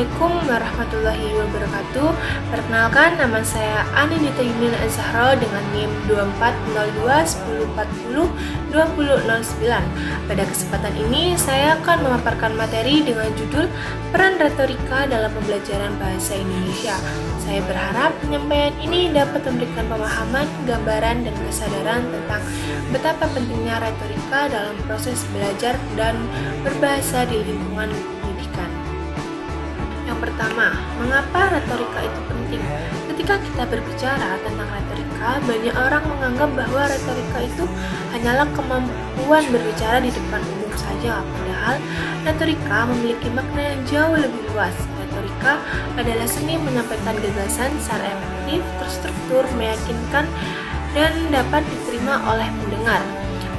Assalamualaikum warahmatullahi wabarakatuh. Perkenalkan, nama saya Anindita Yunin Azharo dengan NIM 240210402009. Pada kesempatan ini, saya akan memaparkan materi dengan judul Peran Retorika dalam Pembelajaran Bahasa Indonesia. Saya berharap penyampaian ini dapat memberikan pemahaman, gambaran, dan kesadaran tentang betapa pentingnya retorika dalam proses belajar dan berbahasa di lingkungan pendidikan. Yang pertama, mengapa retorika itu penting? Ketika kita berbicara tentang retorika, banyak orang menganggap bahwa retorika itu hanyalah kemampuan berbicara di depan umum saja. Padahal, retorika memiliki makna yang jauh lebih luas. Retorika adalah seni menyampaikan gagasan secara efektif, terstruktur, meyakinkan, dan dapat diterima oleh pendengar.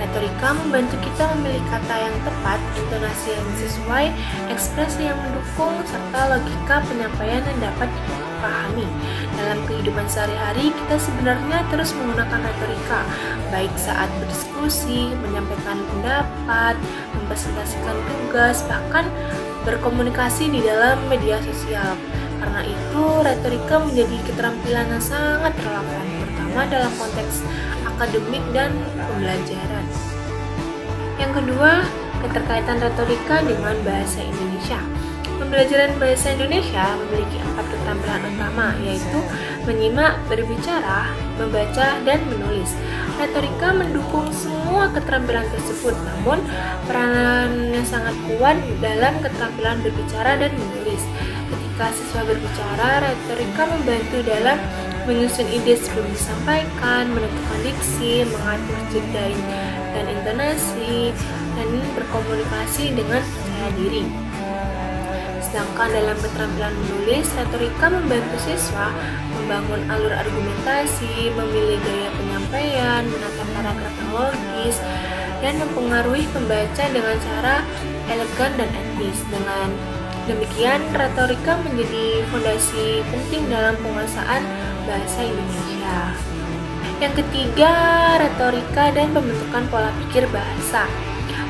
Retorika membantu kita memilih kata yang tepat, intonasi yang sesuai, ekspresi yang mendukung, serta logika penyampaian yang dapat dipahami. Dalam kehidupan sehari-hari, kita sebenarnya terus menggunakan retorika, baik saat berdiskusi, menyampaikan pendapat, mempresentasikan tugas, bahkan berkomunikasi di dalam media sosial. Karena itu, retorika menjadi keterampilan yang sangat relevan, terutama dalam konteks akademik dan pembelajaran. Yang kedua, keterkaitan retorika dengan bahasa Indonesia. Pembelajaran bahasa Indonesia memiliki 4 keterampilan utama, yaitu menyimak, berbicara, membaca, dan menulis. Retorika mendukung semua keterampilan tersebut, namun peranan yang sangat kuat dalam keterampilan berbicara dan menulis. Ketika siswa berbicara, retorika membantu dalam menyusun ide sebelum disampaikan, menentukan diksi, mengatur jeda dan intonasi, dan berkomunikasi dengan percaya diri. Sedangkan dalam keterampilan menulis, retorika membantu siswa membangun alur argumentasi, memilih gaya penyampaian, menata paragraf yang logis, dan mempengaruhi pembaca dengan cara elegan dan etis. Dengan demikian, retorika menjadi fondasi penting dalam penguasaan bahasa Indonesia. Yang ketiga, retorika dan pembentukan pola pikir bahasa.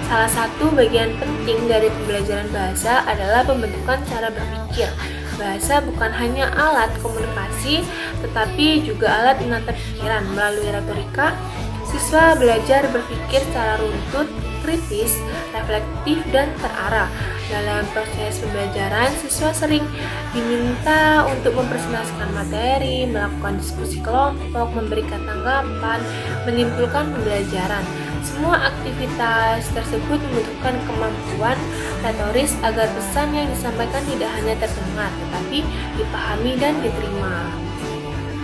Salah satu bagian penting dari pembelajaran bahasa adalah pembentukan cara berpikir. Bahasa bukan hanya alat komunikasi, tetapi juga alat menata pikiran. Melalui retorika, siswa belajar berpikir secara runtut, kritis, reflektif, dan terarah. Dalam proses pembelajaran, siswa sering diminta untuk mempresentasikan materi, melakukan diskusi kelompok, memberikan tanggapan, menyimpulkan pembelajaran. Semua aktivitas tersebut membutuhkan kemampuan retoris agar pesan yang disampaikan tidak hanya terdengar, tetapi dipahami dan diterima.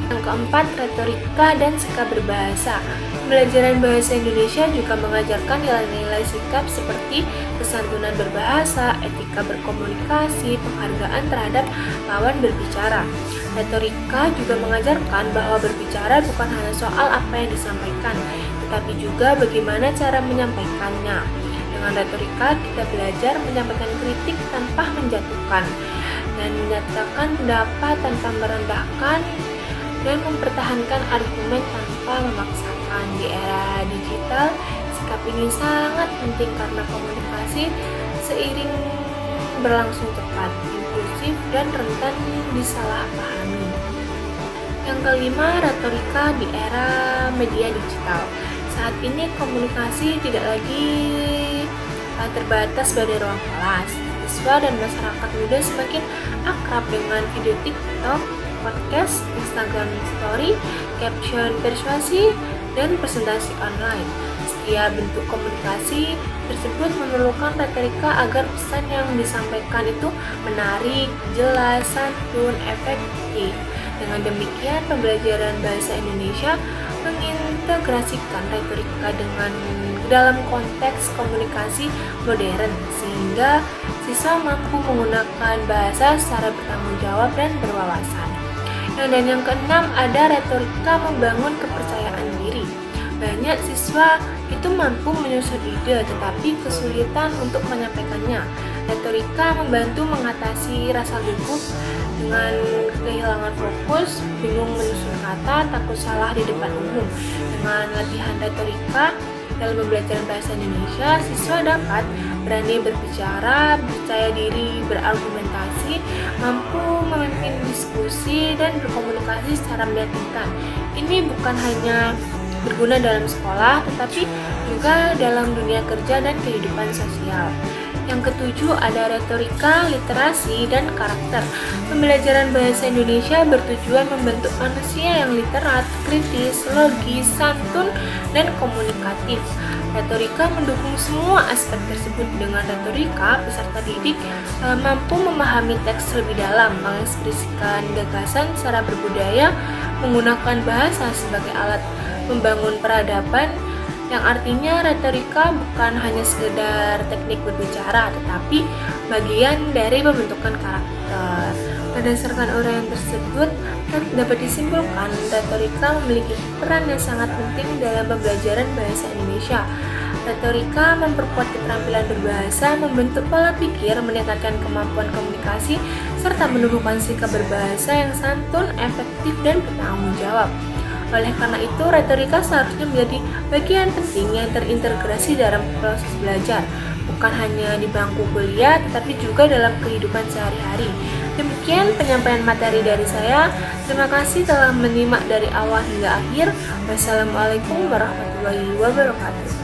Yang keempat, retorika dan sikap berbahasa. Pembelajaran bahasa Indonesia juga mengajarkan nilai-nilai sikap seperti kesantunan berbahasa, etika berkomunikasi, penghargaan terhadap lawan berbicara. Retorika juga mengajarkan bahwa berbicara bukan hanya soal apa yang disampaikan, tetapi juga bagaimana cara menyampaikannya. Dengan retorika, kita belajar menyampaikan kritik tanpa menjatuhkan, dan menyatakan pendapat tanpa merendahkan, dan mempertahankan argumen tanpa memaksakan. Di era digital, sikap ini sangat penting karena komunikasi seiring berlangsung cepat, impulsif, dan rentan disalahpahami. Yang kelima, retorika di era media digital. Saat ini komunikasi tidak lagi terbatas pada ruang kelas. Siswa dan masyarakat muda semakin akrab dengan video TikTok, podcast, Instagram Story, caption persuasi, dan presentasi online. Setiap bentuk komunikasi tersebut memerlukan retorika agar pesan yang disampaikan itu menarik, jelas, santun, efektif. Dengan demikian, pembelajaran bahasa Indonesia mengintegrasikan retorika dalam konteks komunikasi modern, sehingga siswa mampu menggunakan bahasa secara bertanggung jawab dan berwawasan. Dan yang keenam, ada retorika membangun kepercayaan diri. Banyak siswa itu mampu menyusun ide tetapi kesulitan untuk menyampaikannya. Retorika membantu mengatasi rasa gugup dengan kehilangan fokus, bingung menyusun kata, takut salah di depan umum. Dengan latihan retorika dalam pembelajaran bahasa Indonesia, siswa dapat berani berbicara, percaya diri, berargumentasi, mampu memimpin diskusi dan berkomunikasi secara meyakinkan. Ini bukan hanya berguna dalam sekolah, tetapi juga dalam dunia kerja dan kehidupan sosial. Yang ketujuh ada retorika, literasi, dan karakter. Pembelajaran bahasa Indonesia bertujuan membentuk manusia yang literat, kritis, logis, santun, dan komunikatif. Retorika mendukung semua aspek tersebut. Dengan retorika, peserta didik mampu memahami teks lebih dalam, mengekspresikan gagasan secara berbudaya, menggunakan bahasa sebagai alat membangun peradaban, yang artinya retorika bukan hanya sekedar teknik berbicara, tetapi bagian dari pembentukan karakter. Berdasarkan uraian tersebut, dapat disimpulkan retorika memiliki peran yang sangat penting dalam pembelajaran bahasa Indonesia. Retorika memperkuat keterampilan berbahasa, membentuk pola pikir, meningkatkan kemampuan komunikasi, serta menumbuhkan sikap berbahasa yang santun, efektif, dan bertanggung jawab. Oleh karena itu, retorika seharusnya menjadi bagian penting yang terintegrasi dalam proses belajar, bukan hanya di bangku kuliah, tetapi juga dalam kehidupan sehari-hari. Demikian penyampaian materi dari saya. Terima kasih telah menyimak dari awal hingga akhir. Wassalamualaikum warahmatullahi wabarakatuh.